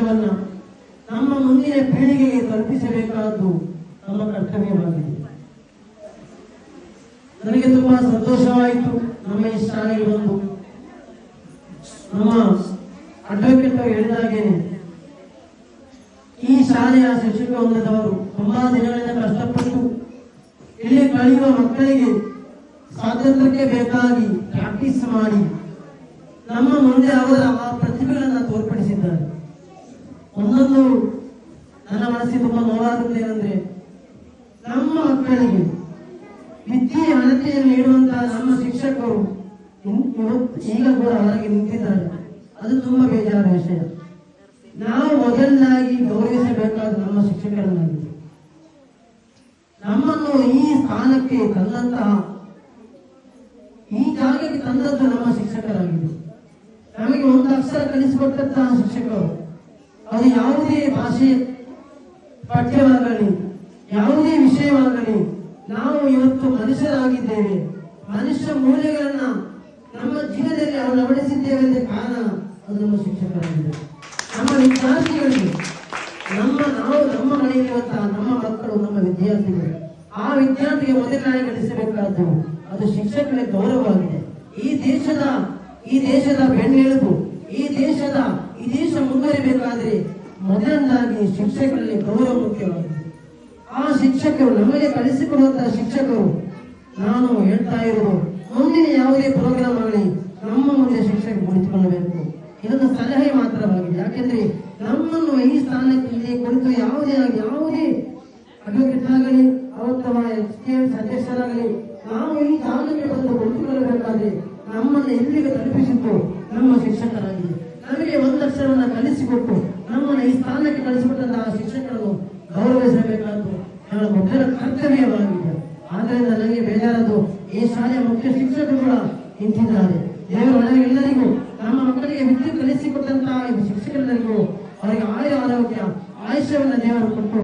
ಜ್ಞಾನವನ್ನ ನಮ್ಮ ಮುಂದಿನ ಪೀಳಿಗೆಗೆ ತಲುಪಿಸಬೇಕಾದ್ದು ನಮ್ಮ ಕರ್ತವ್ಯವಾಗಿದೆ. ನನಗೆ ತುಂಬಾ ಸಂತೋಷವಾಯಿತು ನಮ್ಮ ಈ ಶಾಲೆಗೆ ಬಂದು. ನಮ್ಮ ಅಡ್ವೊಕೇಟ್ ಹೇಳಿದಾಗೇನೆ ಈ ಶಾಲೆಯ ಶಿಕ್ಷಕ ವೃಂದದವರು ತುಂಬಾ ದಿನಗಳಿಂದ ಕಷ್ಟಪಟ್ಟು ಇಲ್ಲಿ ಕಳೆಯುವ ಮಕ್ಕಳಿಗೆ ಸ್ವಾತಂತ್ರ್ಯಕ್ಕೆ ಬೇಕಾಗಿ ಪ್ರಾಕ್ಟೀಸ್ ಮಾಡಿ ನಮ್ಮ ಮುಂದೆ ಅವರ ಆ ಪ್ರತಿಭೆಗಳನ್ನು ತೋರ್ಪಡಿಸಿದ್ದಾರೆ. ಒಂದೊಂದು ನನ್ನ ಮನಸ್ಸಿಗೆ ತುಂಬಾ ನೋವಾಗುತ್ತೇನೆಂದ್ರೆ, ನಮ್ಮ ಮಕ್ಕಳಿಗೆ ವಿದ್ಯೆ ಅಳತೆಯನ್ನು ನೀಡುವಂತಹ ನಮ್ಮ ಶಿಕ್ಷಕರು ಈಗ ಕೂಡ ಹೊರಗೆ ನಿಂತಿದ್ದಾರೆ. ಅದು ತುಂಬಾ ಬೇಜಾರ ವಿಷಯ. ನಾವು ಮೊದಲನಾಗಿ ಗೌರವಿಸಬೇಕಾದ ನಮ್ಮ ಶಿಕ್ಷಕರನ್ನಾಗಿದೆ. ನಮ್ಮನ್ನು ಈ ಸ್ಥಾನಕ್ಕೆ ತಂದಂತಹ, ಈ ಜಾಗಕ್ಕೆ ತಂದದ್ದು ನಮ್ಮ ಶಿಕ್ಷಕರಾಗಿದೆ. ನಮಗೆ ಒಂದು ಅಕ್ಷರ ಕಲಿಸಿಕೊಟ್ಟಂತಹ ಶಿಕ್ಷಕರು, ಅದು ಯಾವುದೇ ಭಾಷೆ ಪಠ್ಯವಾಗಲಿ ಯಾವುದೇ ವಿಷಯವಾಗಲಿ, ನಾವು ಇವತ್ತು ಮನುಷ್ಯರಾಗಿದ್ದೇವೆ. ಮನುಷ್ಯ ಮೌಲ್ಯಗಳನ್ನ ನಮ್ಮ ಜೀವನದಲ್ಲಿ ಅಳವಡಿಸಿದ್ದೇವೆ ಎಂದ ಕಾರಣ ಅದು ನಮ್ಮ ಶಿಕ್ಷಕರಾಗಿದೆ. ನಮ್ಮ ವಿದ್ಯಾರ್ಥಿಗಳಿಗೆ ನಮ್ಮ ಮನೆಯಲ್ಲಿರುವಂತಹ ನಮ್ಮ ಮಕ್ಕಳು, ನಮ್ಮ ವಿದ್ಯಾರ್ಥಿಗಳು, ಆ ವಿದ್ಯಾರ್ಥಿಗೆ ಮೊದಲನಾಗಿ ಕಲಿಸಬೇಕಾದ್ದು ಅದು ಶಿಕ್ಷಕರ ಗೌರವವಾಗಿದೆ. ಈ ದೇಶದ ಬೆನ್ನೆಲುಬು, ಈ ದೇಶ ಮುಂದುವರಿಬೇಕಾದ್ರೆ ಮೊದಲನಾಗಿ ಶಿಕ್ಷಕರಲ್ಲಿ ಗೌರವ ಮುಖ್ಯವಾಗಿದೆ. ಆ ಶಿಕ್ಷಕರು, ನಮಗೆ ಕಲಿಸಿಕೊಡುವಂತಹ ಶಿಕ್ಷಕರು, ನಾನು ಹೇಳ್ತಾ ಇರೋದು, ಮುಂದಿನ ಯಾವುದೇ ಪ್ರೋಗ್ರಾಮ್ ಆಗಲಿ ನಮ್ಮ ಮುಂದೆ ಶಿಕ್ಷಕರು ಕುಳಿತುಕೊಳ್ಳಬೇಕು. ಇದೊಂದು ಸಲಹೆ ಮಾತ್ರವಾಗಿದೆ. ಯಾಕೆಂದ್ರೆ ನಮ್ಮನ್ನು ಈ ಸ್ಥಾನಕ್ಕೆ ಕುರಿತು ಯಾವುದೇ ಅಡ್ವೊಕೇಟ್ ಆಗಲಿ ಅಥವಾ ಸದಸ್ಯರಾಗಲಿ ನಾವು ಈ ಸ್ಥಾನಕ್ಕೆ ಬಂದು ಕುಳಿತುಕೊಳ್ಳಬೇಕಾದ್ರೆ ನಮ್ಮನ್ನು ಎಲ್ಲಿಗೆ ತಲುಪಿಸಿದ್ದು ನಮ್ಮ ಶಿಕ್ಷಕರಾಗಿದೆ. ನಮಗೆ ಒಂದಕ್ಷರವನ್ನು ಕಲಿಸಿಕೊಟ್ಟು ನಮ್ಮನ್ನು ಈ ಸ್ಥಾನಕ್ಕೆ ಕಳಿಸಿಕೊಟ್ಟಂತಹ ಶಿಕ್ಷಕರನ್ನು ಗೌರವಿಸಬೇಕಾದ್ದು ನನ್ನ ಮೊದಲ ಕರ್ತವ್ಯವಾಗಿದೆ. ಆದ್ದರಿಂದ ನನಗೆ ಬೇಜಾರದು, ಈ ಶಾಲೆಯ ಮುಖ್ಯ ಶಿಕ್ಷಕರು ಕೂಡ ನಿಂತಿದ್ದಾರೆ. ದೇವರು ಎಲ್ಲರಿಗೂ, ನಮ್ಮ ಮಕ್ಕಳಿಗೆ ವಿದ್ಯೆ ಕಲಿಸಿಕೊಟ್ಟಂತಹ ಶಿಕ್ಷಕರೆಲ್ಲರಿಗೂ ಅವರಿಗೆ ಆರೋಗ್ಯ ಆಯುಷ್ಯವನ್ನು ದೇವರು ಕೊಟ್ಟು